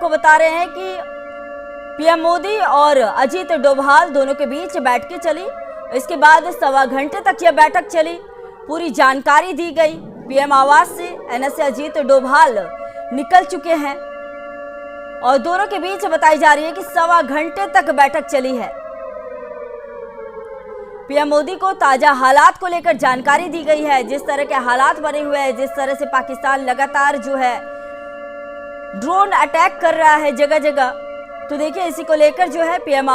को बता रहे हैं कि पीएम मोदी और अजीत डोभाल दोनों के बीच बैठकें चली। इसके बाद सवा घंटे तक यह बैठक चली। पूरी जानकारी दी गई। पीएम आवास से एनएसए अजीत डोभाल निकल चुके हैं और दोनों के बीच बताई जा रही है कि सवा घंटे तक बैठक चली है। पीएम मोदी को ताजा हालात को लेकर जानकारी दी गई है। जिस तरह के हालात बने हुए हैं, जिस तरह से पाकिस्तान लगातार जो है ड्रोन अटैक कर रहा है जगह जगह, तो देखिए इसी को लेकर जो है पीएम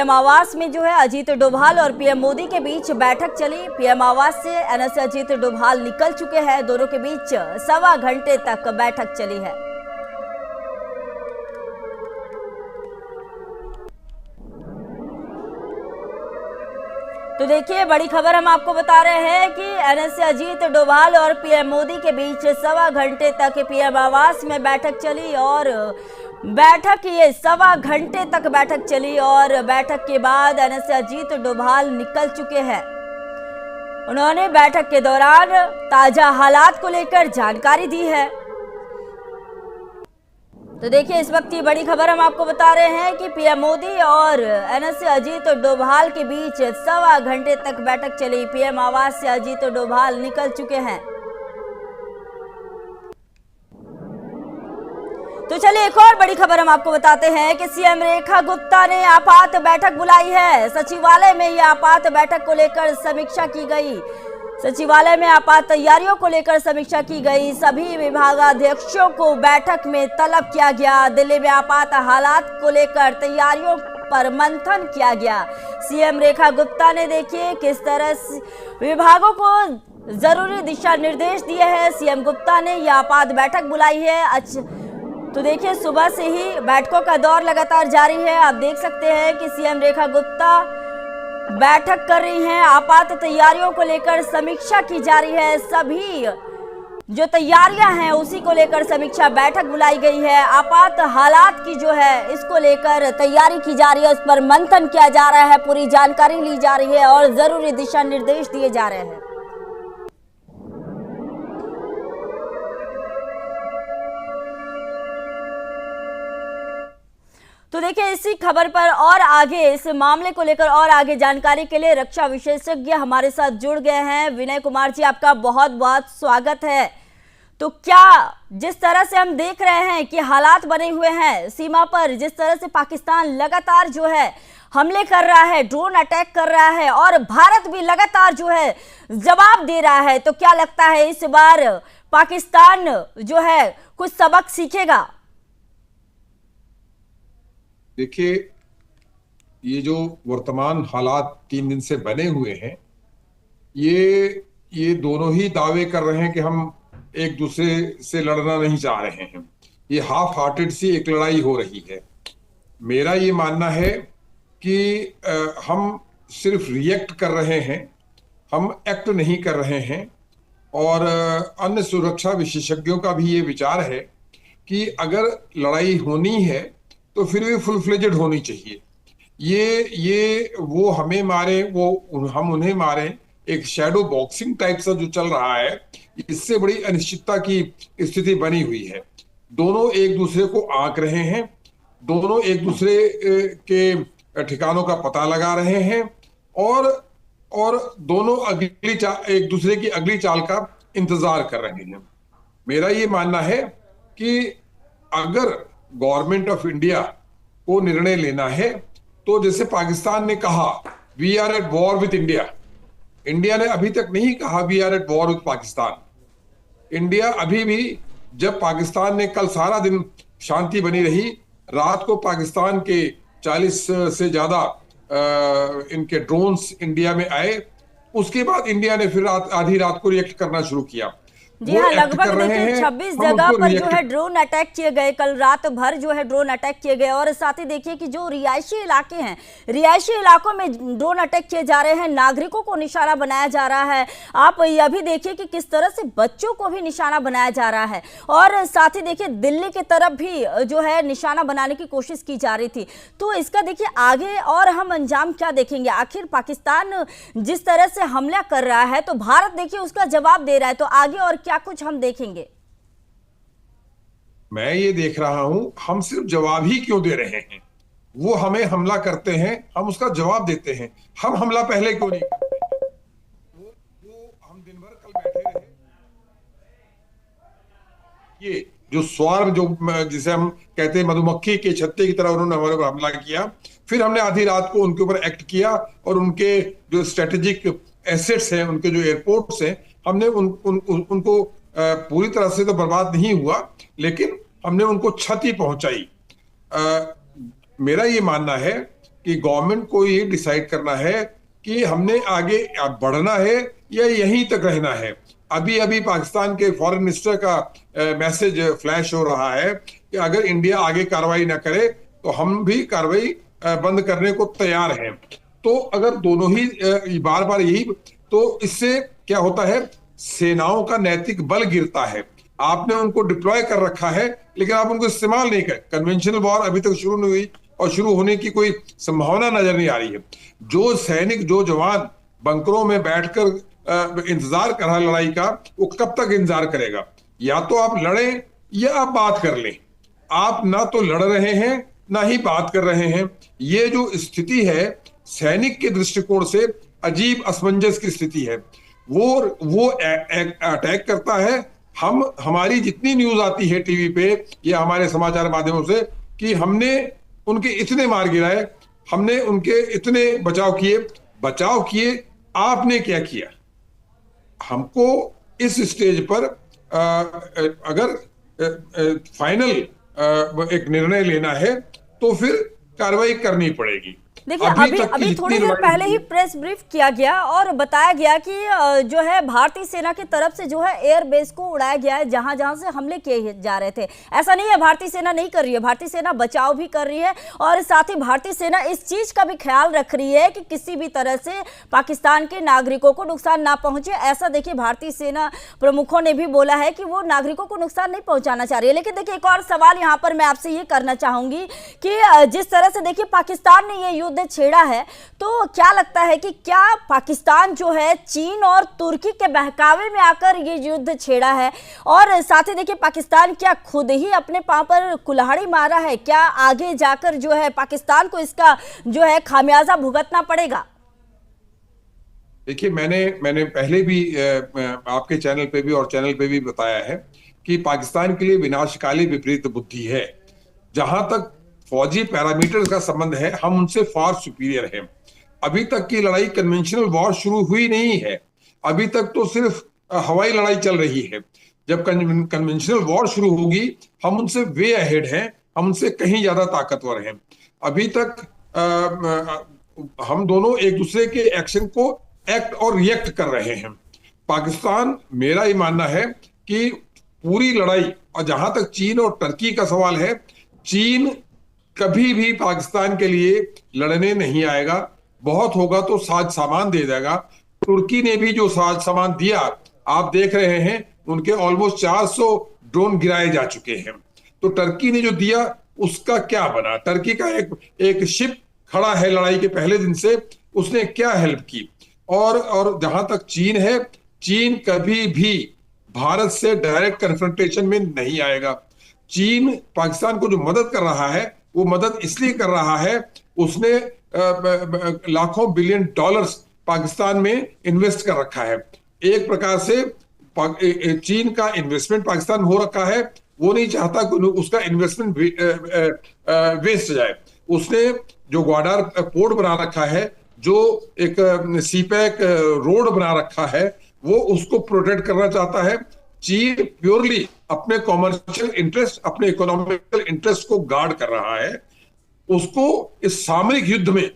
आवास में जो है अजीत डोभाल और पीएम मोदी के बीच बैठक चली। पीएम आवास से एनएसए अजीत डोभाल निकल चुके हैं। दोनों के बीच सवा घंटे तक बैठक चली है। तो देखिए बड़ी खबर हम आपको बता रहे हैं कि एनएसए अजीत डोभाल और पीएम मोदी के बीच सवा घंटे तक पीएम आवास में बैठक चली और सवा घंटे तक बैठक चली और बैठक के बाद एनएसए अजीत डोभाल निकल चुके हैं। उन्होंने बैठक के दौरान ताजा हालात को लेकर जानकारी दी है। तो देखिए इस वक्त की बड़ी खबर हम आपको बता रहे हैं कि पीएम मोदी और एनएसए अजीत डोभाल के बीच सवा घंटे तक बैठक चली। पीएम आवास से अजीत डोभाल निकल चुके हैं। तो चलिए एक और बड़ी खबर हम आपको बताते हैं कि सीएम रेखा गुप्ता ने आपात बैठक बुलाई है। सचिवालय में यह आपात बैठक को लेकर समीक्षा की गई। सचिवालय में आपात तैयारियों को लेकर समीक्षा की गई। सभी विभागाध्यक्षों को बैठक में तलब किया गया। दिल्ली में आपात हालात को लेकर तैयारियों पर मंथन किया गया। सीएम रेखा गुप्ता ने देखिए किस तरह विभागों को जरूरी दिशा निर्देश दिए हैं। सीएम गुप्ता ने यह आपात बैठक बुलाई है। तो देखिए सुबह से ही बैठकों का दौर लगातार जारी है। आप देख सकते हैं कि सीएम रेखा गुप्ता बैठक कर रही हैं। आपात तैयारियों को लेकर समीक्षा की जा रही है। सभी जो तैयारियां हैं उसी को लेकर समीक्षा बैठक बुलाई गई है। आपात हालात की जो है इसको लेकर तैयारी की जा रही है, उस पर मंथन किया जा रहा है, पूरी जानकारी ली जा रही है और जरूरी दिशा निर्देश दिए जा रहे हैं। तो देखिए इसी खबर पर और आगे इस मामले को लेकर और आगे जानकारी के लिए रक्षा विशेषज्ञ हमारे साथ जुड़ गए हैं। विनय कुमार जी, आपका बहुत बहुत स्वागत है। तो क्या जिस तरह से हम देख रहे हैं कि हालात बने हुए हैं सीमा पर, जिस तरह से पाकिस्तान लगातार जो है हमले कर रहा है, ड्रोन अटैक कर रहा है और भारत भी लगातार जो है जवाब दे रहा है, तो क्या लगता है इस बार पाकिस्तान जो है कुछ सबक सीखेगा? देखिए ये जो वर्तमान हालात 3 दिन से बने हुए हैं, ये दोनों ही दावे कर रहे हैं कि हम एक दूसरे से लड़ना नहीं चाह रहे हैं। ये हाफ हार्टेड सी एक लड़ाई हो रही है। मेरा ये मानना है कि हम सिर्फ रिएक्ट कर रहे हैं, हम एक्ट नहीं कर रहे हैं। और अन्य सुरक्षा विशेषज्ञों का भी ये विचार है कि अगर लड़ाई होनी है तो फिर भी फुल फ्लेजेड होनी चाहिए। ये वो हमें मारे, वो हम उन्हें मारे, एक शैडो बॉक्सिंग टाइप सा जो चल रहा है, इससे बड़ी अनिश्चितता की स्थिति बनी हुई है। दोनों एक दूसरे को आंक रहे हैं, दोनों एक दूसरे के ठिकानों का पता लगा रहे हैं और दोनों एक दूसरे की अगली चाल का इंतजार कर रहे हैं। मेरा ये मानना है कि अगर गवर्नमेंट ऑफ इंडिया को निर्णय लेना है तो जैसे पाकिस्तान ने कहा we are at war with India, India ने अभी तक नहीं कहा we are at war with Pakistan. India अभी भी, जब पाकिस्तान ने कल सारा दिन शांति बनी रही, रात को पाकिस्तान के 40 से ज्यादा इनके ड्रोन्स इंडिया में आए, उसके बाद इंडिया ने फिर आधी रात को रिएक्ट करना शुरू किया। जी हाँ, लगभग देखिए 26 जगह पर जो है ड्रोन अटैक किए गए। कल रात भर जो है ड्रोन अटैक किए गए और साथ ही देखिए कि जो रिहायशी इलाके हैं, रिहायशी इलाकों में ड्रोन अटैक किए जा रहे हैं, नागरिकों को निशाना बनाया जा रहा है। आप यह भी देखिए कि किस तरह से बच्चों को भी निशाना बनाया जा रहा है और साथ ही देखिए दिल्ली की तरफ भी जो है निशाना बनाने की कोशिश की जा रही थी। तो इसका देखिए आगे और हम अंजाम क्या देखेंगे? आखिर पाकिस्तान जिस तरह से हमला कर रहा है तो भारत देखिए उसका जवाब दे रहा है, तो आगे और क्या कुछ हम देखेंगे? मैं ये देख रहा हूं, हम सिर्फ जवाब ही क्यों दे रहे हैं? वो हमें हमला करते हैं, हम उसका जवाब देते हैं। हम हमला पहले क्यों नहीं करते हैं? वो हम दिन भर कल बैठे रहे, ये जो स्वार्म, जो जिसे हम कहते हैं मधुमक्खी के छत्ते की तरह उन्होंने हमारे ऊपर हमला किया। फिर हमने आधी रात को उनके ऊपर एक्ट किया और उनके जो स्ट्रेटेजिक एसेट्स हैं, उनके जो एयरपोर्ट्स हैं, हमने उनको पूरी तरह से तो बर्बाद नहीं हुआ, लेकिन हमने उनको क्षति पहुंचाई। मेरा ये मानना है कि गवर्नमेंट को ये डिसाइड करना है कि हमने आगे बढ़ना है या यहीं तक रहना है। अभी अभी पाकिस्तान के फॉरेन मिनिस्टर का मैसेज फ्लैश हो रहा है कि अगर इंडिया आगे कार्रवाई ना करे तो हम भी कार्रवाई बंद करने को तैयार हैं। तो अगर दोनों ही बार बार यही, तो इससे क्या होता है, सेनाओं का नैतिक बल गिरता है। आपने उनको डिप्लॉय कर रखा है लेकिन आप उनको इस्तेमाल नहीं कर। कन्वेंशनल वॉर अभी तक शुरू नहीं हुई और शुरू होने की कोई संभावना नजर नहीं आ रही है। जो सैनिक, जो जवान बंकरों में बैठकर इंतजार कर रहा लड़ाई का, वो कब तक इंतजार करेगा? या तो आप लड़ें या आप बात कर लें। आप ना तो लड़ रहे हैं ना ही बात कर रहे हैं। ये जो स्थिति है सैनिक के दृष्टिकोण से अजीब असमंजस की स्थिति है। वो अटैक करता है। हमारी जितनी न्यूज आती है टीवी पे या हमारे समाचार माध्यमों से कि हमने उनके इतने मार गिराए, हमने उनके इतने बचाव किए, आपने क्या किया? हमको इस स्टेज पर अगर फाइनल एक निर्णय लेना है तो फिर कार्रवाई करनी पड़ेगी। देखिए, अभी थोड़ी देर पहले ही प्रेस ब्रीफ किया गया और बताया गया कि जो है भारतीय सेना की तरफ से जो है एयर बेस को उड़ाया गया है जहां जहां से हमले किए जा रहे थे। ऐसा नहीं है भारतीय सेना नहीं कर रही है, भारतीय सेना बचाव भी कर रही है और साथ ही भारतीय सेना इस चीज का भी ख्याल रख रही है कि किसी भी तरह से पाकिस्तान के नागरिकों को नुकसान ना पहुंचे। ऐसा देखिए भारतीय सेना प्रमुखों ने भी बोला है कि वो नागरिकों को नुकसान नहीं पहुंचाना चाह रही है। लेकिन देखिए, एक और सवाल यहाँ पर मैं आपसे ये करना चाहूंगी कि जिस तरह से देखिए पाकिस्तान ने ये युद्ध छेड़ा है, तो क्या लगता है कि क्या पाकिस्तान जो है चीन और तुर्की के बहकावे में आकर ये युद्ध छेड़ा है? और साथ ही देखिए पाकिस्तान क्या खुद ही अपने पांव पर कुल्हाड़ी मारा है? क्या आगे जाकर जो है पाकिस्तान को इसका जो है खामियाजा भुगतना पड़ेगा? देखिए, मैंने पहले भी आपके चैनल पे भी और चैनल पे भी बताया है कि पाकिस्तान के लिए विनाशकाली विपरीत बुद्धि है। जहां तक फौजी पैरामीटर्स का संबंध है, हम उनसे फार सुपीरियर हैं। अभी तक की लड़ाई कन्वेंशनल वॉर शुरू हुई नहीं है। अभी तक तो सिर्फ हवाई लड़ाई चल रही है। जब कन्वेंशनल वॉर शुरू होगी, हम उनसे वे अहेड हैं, हम उनसे कहीं ज्यादा ताकतवर हैं। अभी तक हम दोनों एक दूसरे के एक्शन को एक्ट और रिएक्ट कर रहे हैं। पाकिस्तान, मेरा ये मानना है कि पूरी लड़ाई, और जहां तक चीन और टर्की का सवाल है, चीन कभी भी पाकिस्तान के लिए लड़ने नहीं आएगा। बहुत होगा तो साज सामान दे देगा। तुर्की ने भी जो साज सामान दिया, आप देख रहे हैं, उनके ऑलमोस्ट 400 ड्रोन गिराए जा चुके हैं। तो टर्की ने जो दिया उसका क्या बना? टर्की का एक शिप खड़ा है लड़ाई के पहले दिन से, उसने क्या हेल्प की? और जहां तक चीन है, चीन कभी भी भारत से डायरेक्ट कन्फ्रंटेशन में नहीं आएगा। चीन पाकिस्तान को जो मदद कर रहा है, वो मदद इसलिए कर रहा है, उसने लाखों बिलियन डॉलर्स पाकिस्तान में इन्वेस्ट कर रखा है। एक प्रकार से चीन का इन्वेस्टमेंट पाकिस्तान हो रखा है। वो नहीं चाहता कि उसका इन्वेस्टमेंट वेस्ट जाए। उसने जो ग्वाडार पोर्ट बना रखा है, जो एक सीपैक रोड बना रखा है, वो उसको प्रोटेक्ट करना चाहता है। चीन प्योरली अपने कॉमर्शियल इंटरेस्ट, अपने इकोनॉमिकल इंटरेस्ट को गार्ड कर रहा है। उसको इस सामरिक युद्ध में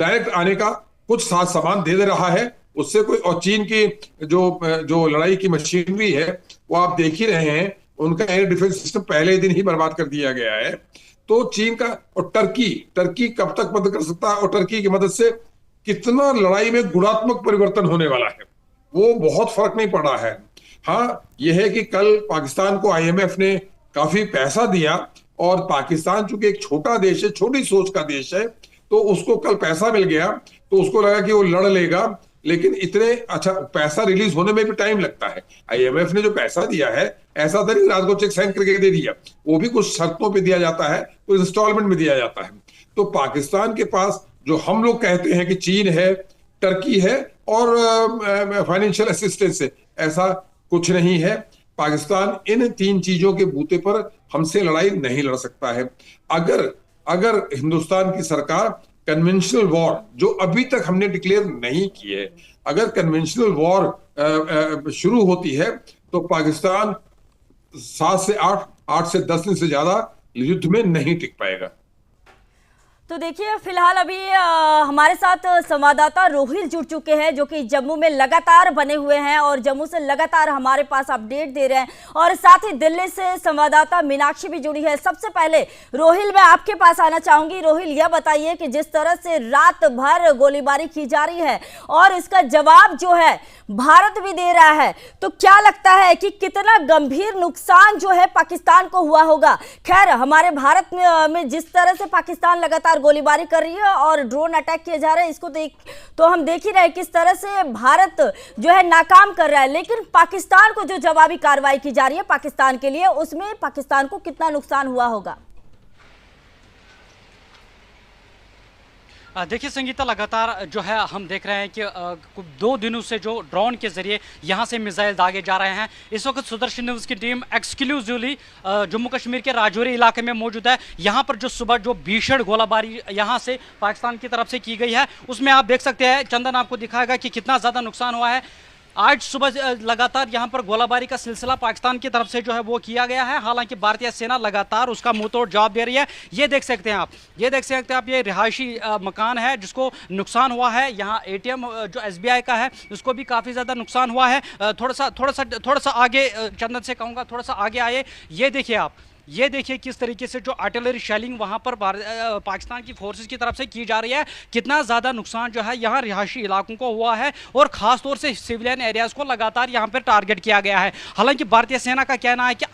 डायरेक्ट आने का कुछ साथ सामान दे रहा है उससे कोई। और चीन की जो लड़ाई की मशीनरी है, वो आप देख ही रहे हैं, उनका एयर डिफेंस सिस्टम पहले दिन ही बर्बाद कर दिया गया है। तो चीन का, और टर्की कब तक मदद कर सकता है, और टर्की की मदद से कितना लड़ाई में गुणात्मक परिवर्तन होने वाला है, वो बहुत फर्क नहीं पड़ा है। हाँ, यह है कि कल पाकिस्तान को IMF ने काफी पैसा दिया, और पाकिस्तान चूंकि एक छोटा देश है, छोटी सोच का देश है, तो उसको कल पैसा मिल गया, तो उसको लगा कि वो लड़ लेगा लेकिन इतने अच्छा पैसा रिलीज होने में भी टाइम लगता है। IMF ने जो पैसा दिया है ऐसा था नहीं रात को चेक साइन करके दे दिया, वो भी कुछ शर्तों पे दिया जाता है, कुछ इंस्टॉलमेंट में दिया जाता है। तो पाकिस्तान के पास जो हम लोग कहते हैं कि चीन है, टर्की है और फाइनेंशियल असिस्टेंस है, ऐसा कुछ नहीं है। पाकिस्तान इन 3 चीजों के बूते पर हमसे लड़ाई नहीं लड़ सकता है। अगर अगर हिंदुस्तान की सरकार कन्वेंशनल वॉर, जो अभी तक हमने डिक्लेयर नहीं की है, अगर कन्वेंशनल वॉर शुरू होती है तो पाकिस्तान 7 से 8, 8 से 10 दिन से ज्यादा युद्ध में नहीं टिक पाएगा। तो देखिए फिलहाल अभी हमारे साथ संवाददाता रोहिल जुड़ चुके हैं जो कि जम्मू में लगातार बने हुए हैं और जम्मू से लगातार हमारे पास अपडेट दे रहे हैं, और साथ ही दिल्ली से संवाददाता मीनाक्षी भी जुड़ी है। सबसे पहले रोहिल मैं आपके पास आना चाहूंगी। रोहिल यह बताइए कि जिस तरह से रात भर गोलीबारी की जा रही है और इसका जवाब जो है भारत भी दे रहा है, तो क्या लगता है कि कितना गंभीर नुकसान जो है पाकिस्तान को हुआ होगा? खैर हमारे भारत में जिस तरह से पाकिस्तान लगातार गोलीबारी कर रही है और ड्रोन अटैक किए जा रहे हैं, इसको तो हम देख ही रहे हैं किस तरह से भारत जो है नाकाम कर रहा है, लेकिन पाकिस्तान को जो जवाबी कार्रवाई की जा रही है पाकिस्तान के लिए, उसमें पाकिस्तान को कितना नुकसान हुआ होगा? देखिए संगीता, लगातार जो है हम देख रहे हैं कि 2 दिनों से जो ड्रोन के जरिए यहाँ से मिसाइल दागे जा रहे हैं। इस वक्त सुदर्शन न्यूज़ की टीम एक्सक्लूसिवली जम्मू कश्मीर के राजौरी इलाके में मौजूद है। यहाँ पर जो सुबह जो भीषण गोलाबारी यहाँ से पाकिस्तान की तरफ से की गई है, उसमें आप देख सकते हैं, चंदन आपको दिखाएगा कि कितना ज़्यादा नुकसान हुआ है। आज सुबह लगातार यहाँ पर गोलाबारी का सिलसिला पाकिस्तान की तरफ से जो है वो किया गया है। हालांकि भारतीय सेना लगातार उसका मुंहतोड़ जवाब दे रही है। ये देख सकते हैं आप, ये रिहायशी मकान है जिसको नुकसान हुआ है। यहाँ ATM जो SBI का है उसको भी काफ़ी ज़्यादा नुकसान हुआ है। थोड़ा सा आगे चंदन से कहूँगा, थोड़ा सा आगे आए। ये देखिए किस तरीके से जो आर्टिलरी शेलिंग वहाँ पर पाकिस्तान की फोर्सेस की तरफ से की जा रही है, कितना ज़्यादा नुकसान जो है यहाँ रिहायशी इलाकों को हुआ है और ख़ास तौर से सिविलियन एरियाज़ को लगातार यहाँ पर टारगेट किया गया है। हालांकि भारतीय सेना का कहना है कि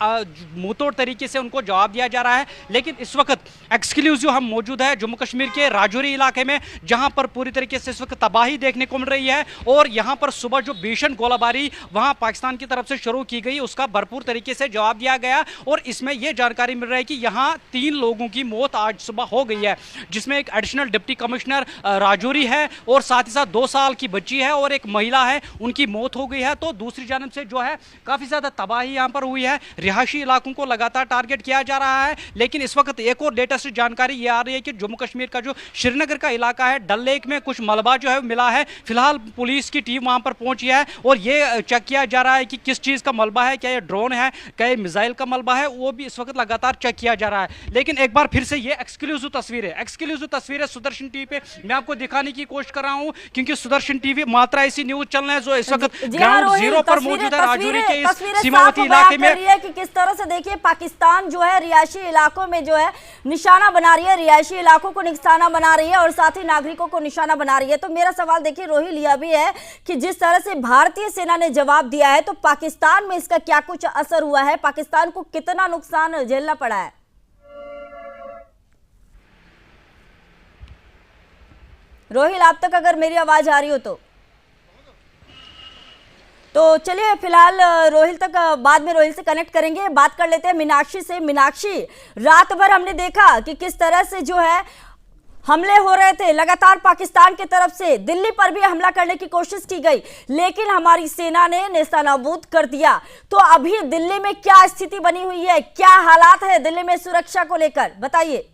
मुंहतोड़ तरीके से उनको जवाब दिया जा रहा है, लेकिन इस वक्त एक्सक्लूसिव हम मौजूद है जम्मू कश्मीर के राजौरी इलाके में, जहाँ पर पूरी तरीके से इस वक्त तबाही देखने को मिल रही है। और यहाँ पर सुबह जो भीषण गोलाबारी वहाँ पाकिस्तान की तरफ से शुरू की गई, उसका भरपूर तरीके से जवाब दिया गया और इसमें यह जानकारी मिल रही है कि यहाँ 3 लोगों की मौत आज सुबह हो गई है, जिसमें एक एडिशनल डिप्टी कमिश्नर राजौरी है और साथ ही साथ 2 साल की बच्ची है और एक महिला है, उनकी मौत हो गई है। तो दूसरी जानब से जो है काफ़ी ज़्यादा तबाही यहाँ पर हुई है। रिहायशी इलाकों को लगातार टारगेट किया जा रहा है, लेकिन इस वक्त एक और लेटेस्ट जानकारी ये आ रही है कि जम्मू कश्मीर का जो श्रीनगर का इलाका है, डल लेक में कुछ मलबा जो है मिला है। फिलहाल पुलिस की टीम वहाँ पर पहुँची है और ये चेक किया जा रहा है कि किस चीज़ का मलबा है, क्या ये ड्रोन है, क्या ये मिसाइल का मलबा है, वो भी इस वक्त लगातार चेक किया जा रहा है। लेकिन एक बार फिर से ये एक्सक्लूसिव तस्वीर है सुदर्शन टीवी पे मैं आपको दिखाने की कोशिश कर रहा हूं, क्योंकि सुदर्शन टीवी मात्रा ऐसी न्यूज चल रहा है जो इस वक्त ग्राउंड जीरो पर मौजूद है राजौरी के इस सीमावर्ती इलाके में। कि किस तरह से देखिए पाकिस्तान जो है रिहायशी इलाकों में जो है निशाना बना रही है, रिहायशी इलाकों को निशाना बना रही है और साथ ही नागरिकों को निशाना बना रही है। तो मेरा सवाल देखिए रोहिल यह भी है कि जिस तरह से भारतीय सेना ने जवाब दिया है, तो पाकिस्तान में इसका क्या कुछ असर हुआ है? पाकिस्तान को कितना नुकसान झेलना पड़ा है? रोहिल, आप तक अगर मेरी आवाज आ रही हो तो चलिए फिलहाल रोहिल तक बाद में रोहिल से कनेक्ट करेंगे। बात कर लेते हैं मीनाक्षी से। मीनाक्षी, रात भर हमने देखा कि किस तरह से जो है हमले हो रहे थे लगातार पाकिस्तान की तरफ से। दिल्ली पर भी हमला करने की कोशिश की गई, लेकिन हमारी सेना ने नेस्तनाबूद कर दिया। तो अभी दिल्ली में क्या स्थिति बनी हुई है, क्या हालात है दिल्ली में सुरक्षा को लेकर, बताइए।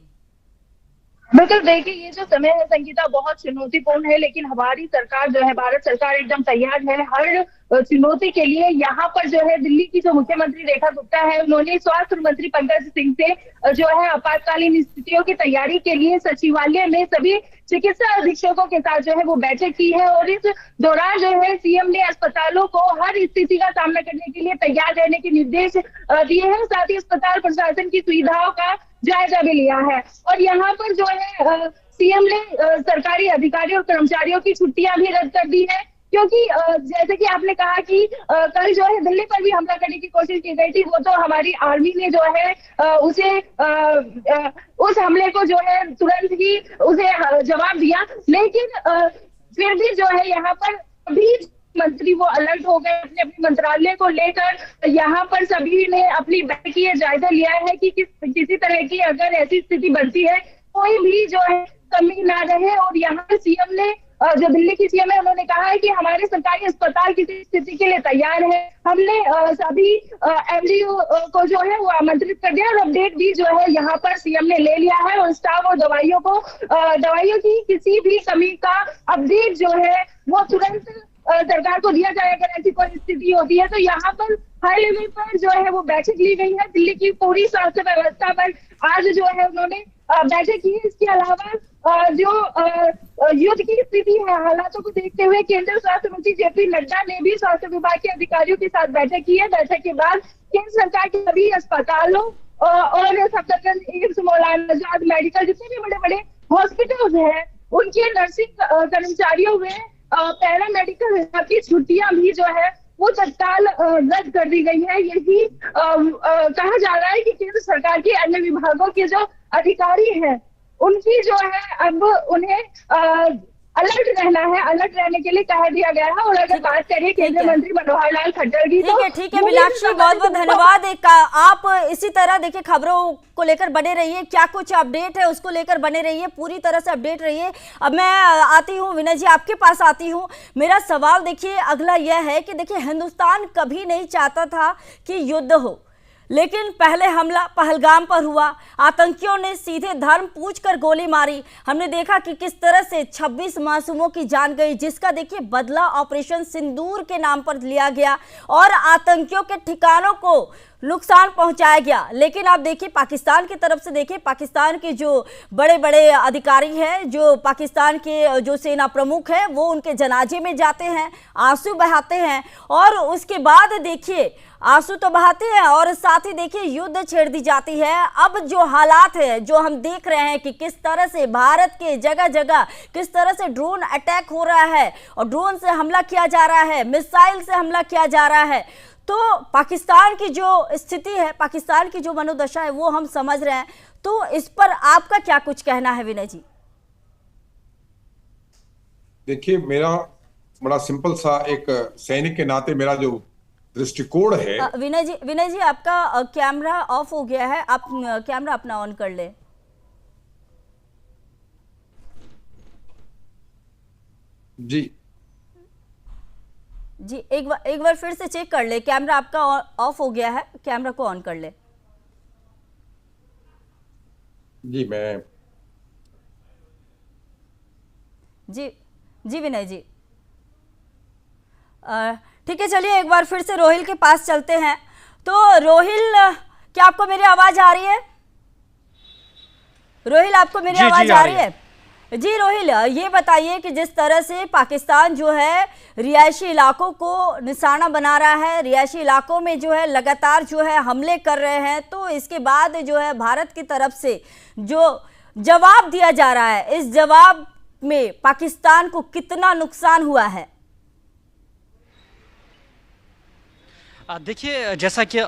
बिल्कुल, देखिए ये जो समय है संगीता बहुत चुनौतीपूर्ण है, लेकिन हमारी सरकार जो है, भारत सरकार एकदम तैयार है हर चुनौती के लिए। यहाँ पर जो है दिल्ली की जो मुख्यमंत्री रेखा गुप्ता है, उन्होंने स्वास्थ्य मंत्री पंकज सिंह से जो है आपातकालीन स्थितियों की तैयारी के लिए सचिवालय में सभी चिकित्सा अधीक्षकों के साथ जो है वो बैठक की है और इस दौरान जो है सीएम ने अस्पतालों को हर स्थिति का सामना करने के लिए तैयार रहने के निर्देश दिए हैं। साथ ही अस्पताल प्रशासन की सुविधाओं का जायजा भी लिया है और यहाँ पर जो है सीएम ने सरकारी अधिकारियों और कर्मचारियों की छुट्टियां भी रद्द कर दी है, क्योंकि जैसे कि आपने कहा कि कल जो है दिल्ली पर भी हमला करने की कोशिश की गई थी, वो तो हमारी आर्मी ने जो है उस हमले को जो है तुरंत ही उसे जवाब दिया, लेकिन फिर भी जो है यहाँ पर अभी मंत्री वो अलर्ट हो गए अपने अपने मंत्रालय को लेकर। यहाँ पर सभी ने अपनी बैठक की जायजा लिया है कि किसी तरह की अगर ऐसी स्थिति बनती है, कोई भी जो है कमी ना रहे। और यहाँ पे सीएम ने, जो दिल्ली की सीएम है, उन्होंने कहा है कि हमारे सरकारी अस्पताल किसी स्थिति के लिए तैयार है। हमने सभी एमडीओ को जो है वो आमंत्रित कर दिया और अपडेट भी जो है यहाँ पर सीएम ने ले लिया है। और स्टाफ और दवाइयों की किसी भी कमी का अपडेट जो है वो तुरंत सरकार को दिया जाए अगर ऐसी कोई स्थिति होती है। तो यहाँ पर हाई लेवल पर जो है वो बैठक ली गई है। दिल्ली की पूरी स्वास्थ्य व्यवस्था पर आज जो है उन्होंने बैठक की। इसके अलावा जो युद्ध की स्थिति है, हालातों को देखते हुए केंद्रीय स्वास्थ्य मंत्री जेपी नड्डा ने भी स्वास्थ्य विभाग के अधिकारियों के साथ बैठक की है। बैठक के बाद केंद्र सरकार के सभी अस्पतालों और सफदरजंग, एम्स, मौलाना आजाद मेडिकल, जितने भी बड़े बड़े हॉस्पिटल्स हैं, उनके नर्सिंग कर्मचारियों में पैरामेडिकल विभाग की छुट्टियां भी जो है वो तत्काल रद्द कर दी गई है। यही कहा जा रहा है कि केंद्र सरकार के अन्य विभागों के जो अधिकारी हैं उनकी जो है अब उन्हें अलर्ट रहना है। अलर्ट रहने के लिए कह दिया गया है। और अगर बात करें केंद्रीय मंत्री मनोहर लाल खट्टर की, तो ठीक है मीनाक्षी, बहुत बहुत धन्यवाद। आप इसी तरह देखिए खबरों को लेकर बने रहिए, क्या कुछ अपडेट है उसको लेकर बने रहिए, पूरी तरह से अपडेट रहिए। अब मैं आती हूँ विनय जी, आपके पास आती हूँ। मेरा सवाल देखिए अगला यह है कि देखिए हिंदुस्तान कभी नहीं चाहता था कि युद्ध हो, लेकिन पहले हमला पहलगाम पर हुआ। आतंकियों ने सीधे धर्म पूछकर गोली मारी। हमने देखा कि किस तरह से 26 मासूमों की जान गई, जिसका देखिए बदला ऑपरेशन सिंदूर के नाम पर लिया गया और आतंकियों के ठिकानों को नुकसान पहुंचाया गया। लेकिन आप देखिए पाकिस्तान की तरफ से, देखिए पाकिस्तान के जो बड़े बड़े अधिकारी हैं, जो पाकिस्तान के जो सेना प्रमुख हैं, वो उनके जनाजे में जाते हैं, आंसू बहाते हैं और उसके बाद देखिए आंसू तो बहाते हैं और साथ ही देखिए युद्ध छेड़ दी जाती है। अब जो हालात है, जो हम देख रहे हैं कि किस तरह से भारत के जगह जगह किस तरह से ड्रोन अटैक हो रहा है और ड्रोन से हमला किया जा रहा है, मिसाइल से हमला किया जा रहा है, तो पाकिस्तान की जो स्थिति है, पाकिस्तान की जो मनोदशा है वो हम समझ रहे हैं। तो इस पर आपका क्या कुछ कहना है विनय जी? देखिए, मेरा बड़ा सिंपल सा एक सैनिक के नाते मेरा जो दृष्टिकोण है। विनय जी आपका कैमरा ऑफ हो गया है, आप कैमरा अपना ऑन कर ले। जी एक बार फिर से चेक कर ले, कैमरा आपका ऑफ हो गया है, कैमरा को ऑन कर ले। जी मैं जी विनय जी, ठीक है, चलिए एक बार फिर से रोहिल के पास चलते हैं। तो रोहिल, क्या आपको मेरी आवाज आ रही है? रोहिल, आपको मेरी आवाज आ रही है? जी रोहिल, ये बताइए कि जिस तरह से पाकिस्तान जो है रिहायशी इलाकों को निशाना बना रहा है, रिहायशी इलाकों में जो है लगातार जो है हमले कर रहे हैं, तो इसके बाद जो है भारत की तरफ से जो जवाब दिया जा रहा है, इस जवाब में पाकिस्तान को कितना नुकसान हुआ है? देखिए, जैसा कि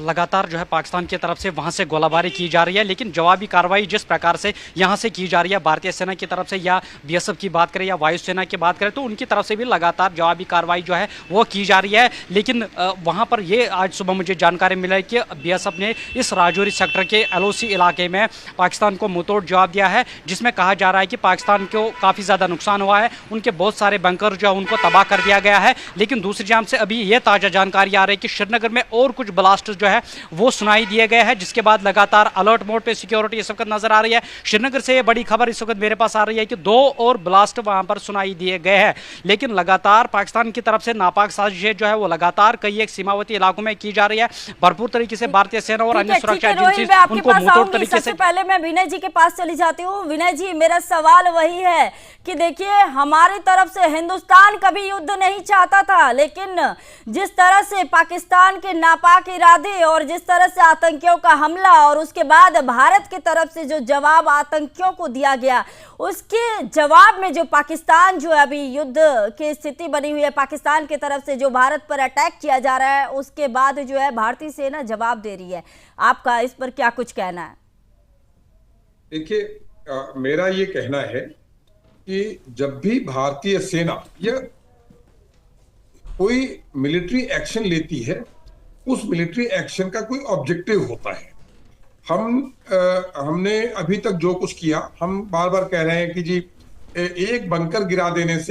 लगातार जो है पाकिस्तान की तरफ से वहाँ से गोलाबारी की जा रही है, लेकिन जवाबी कार्रवाई जिस प्रकार से यहाँ से की जा रही है भारतीय सेना की तरफ से, या बीएसएफ की बात करें या वायुसेना की बात करें, तो उनकी तरफ से भी लगातार जवाबी कार्रवाई जो है वो की जा रही है। लेकिन वहाँ पर ये आज सुबह मुझे जानकारी मिला है कि बीएसएफ ने इस राजौरी सेक्टर के एलओसी इलाके में पाकिस्तान को मुंहतोड़ जवाब दिया है, जिसमें कहा जा रहा है कि पाकिस्तान को काफ़ी ज़्यादा नुकसान हुआ है, उनके बहुत सारे बंकर जो है उनको तबाह कर दिया गया है। लेकिन दूसरी जानब से अभी ये ताज़ा जानकारी आ रही है कि श्रीनगर में और कुछ ब्लास्ट जो है वो सुनाई दिए गए हैं, जिसके बाद लगातार अलर्ट मोड पे सिक्योरिटी इस वक्त नजर आ रही है। श्रीनगर से बड़ी खबर इस वक्त मेरे पास आ रही है कि 2 और ब्लास्ट वहां पर सुनाई दिए गए हैं। लेकिन लगातार पाकिस्तान की तरफ से नापाक साजिशें जो है वो लगातार कई एक सीमावर्ती इलाकों में की जा रही है। भरपूर तरीके से भारतीय सेना और अन्य सुरक्षा एजेंसी उनको मुंहतोड़ तरीके से। पहले मैं विनय जी के पास चली जाती हूँ। विनय जी, मेरा सवाल वही है कि देखिए हमारी तरफ से हिंदुस्तान कभी युद्ध नहीं चाहता था, लेकिन जिस तरह से पाकिस्तान के नापाक इरादे और जिस तरह से आतंकियों का हमला और उसके बाद भारत की तरफ से जो जवाब आतंकियों को दिया गया, उसके जवाब में जो पाकिस्तान जो अभी युद्ध की स्थिति बनी हुई है, पाकिस्तान की तरफ से जो भारत पर अटैक किया जा रहा है, उसके बाद जो है भारतीय सेना जवाब दे रही है। आपका इस पर क्या कुछ कहना है? देखिए, मेरा ये कहना है कि जब भी भारतीय सेना या कोई मिलिट्री एक्शन लेती है, उस मिलिट्री एक्शन का कोई ऑब्जेक्टिव होता है। हमने अभी तक जो कुछ किया, हम बार बार कह रहे हैं कि जी एक बंकर गिरा देने से